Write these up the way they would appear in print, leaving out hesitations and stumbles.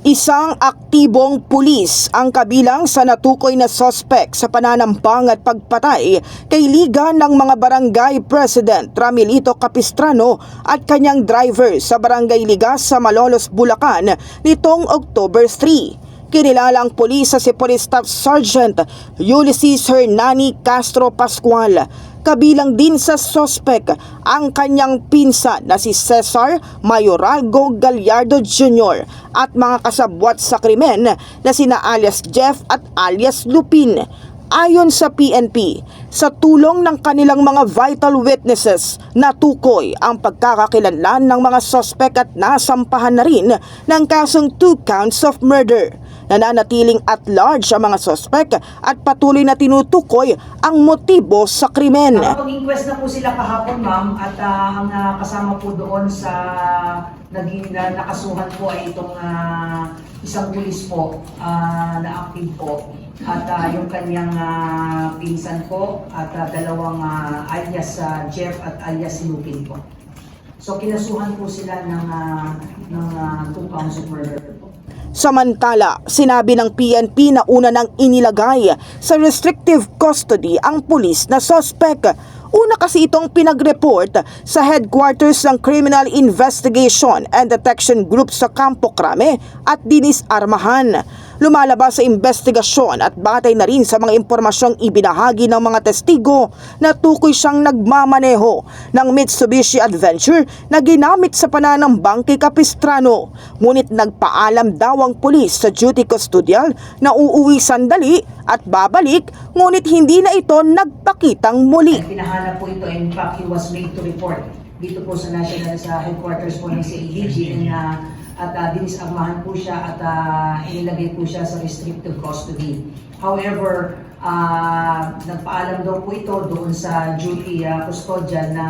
Isang aktibong pulis ang kabilang sa natukoy na sospek sa pananampang at pagpatay kay Liga ng mga Barangay President Ramilito Capistrano at kanyang driver sa Barangay Liga sa Malolos, Bulacan nitong October 3. Kinilala ang pulis sa si Police Staff Sergeant Ulysses Hernani Castro Pascual. Kabilang din sa sospek ang kanyang pinsan na si Cesar Mayoralgo Gallardo Jr. at mga kasabwat sa krimen na sina alias Jeff at alias Lupin. Ayon sa PNP, sa tulong ng kanilang mga vital witnesses, natukoy ang pagkakakilanlan ng mga sospek at nasampahan na rin ng kasong 2 counts of murder. Nananatiling at large ang mga sospek at patuloy na tinutukoy ang motibo sa krimen. Pag-inquest na po sila kahapon, ma'am, at ang kasama po doon sa naging nakasuhan po ay itong isang pulis po na active po at yung kanyang pinsan po at dalawang alias Jeff at alias Lupin po. So kinasuhan po sila ng 2 counts of murder po. Samantala, sinabi ng PNP na una nang inilagay sa restrictive custody ang pulis na sospek. Una kasi itong pinag-report sa headquarters ng Criminal Investigation and Detection Group sa Campo Crame at Dinis Armahan. Lumalabas sa investigasyon at batay na rin sa mga impormasyong ibinahagi ng mga testigo na tukoy siyang nagmamaneho ng Mitsubishi Adventure na ginamit sa pananambang kay Capistrano. Ngunit nagpaalam daw ang pulis sa duty custodial na uuwi sandali at babalik, ngunit hindi na ito nagpakitang muli. Pinahanap po ito, in fact, he was made to report dito po sa national sa headquarters po ng CADG at Dinis Armahan po siya at inilagay po siya sa restrictive custody. However, nagpaalam daw po ito doon sa duty custodian na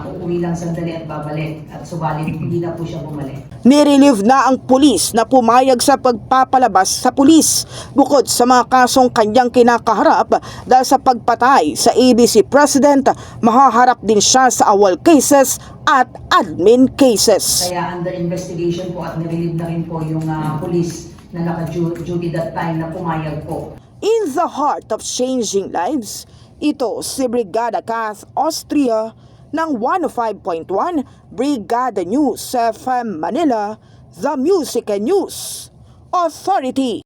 uuwi lang sandali at babalik at subalit hindi na po siya bumalik. Nirelieve na ang pulis na pumayag sa pagpapalabas sa pulis bukod sa mga kasong kanyang kinakaharap dahil sa pagpatay sa ABC President, mahaharap din siya sa awol cases at admin cases. Kaya under investigation po at nirelieve na rin po yung pulis na naka-duty that time na pumayag po. In the heart of changing lives, ito si Brigada Kath Austria ng 105.1 Brigada News FM Manila, The Music and News Authority.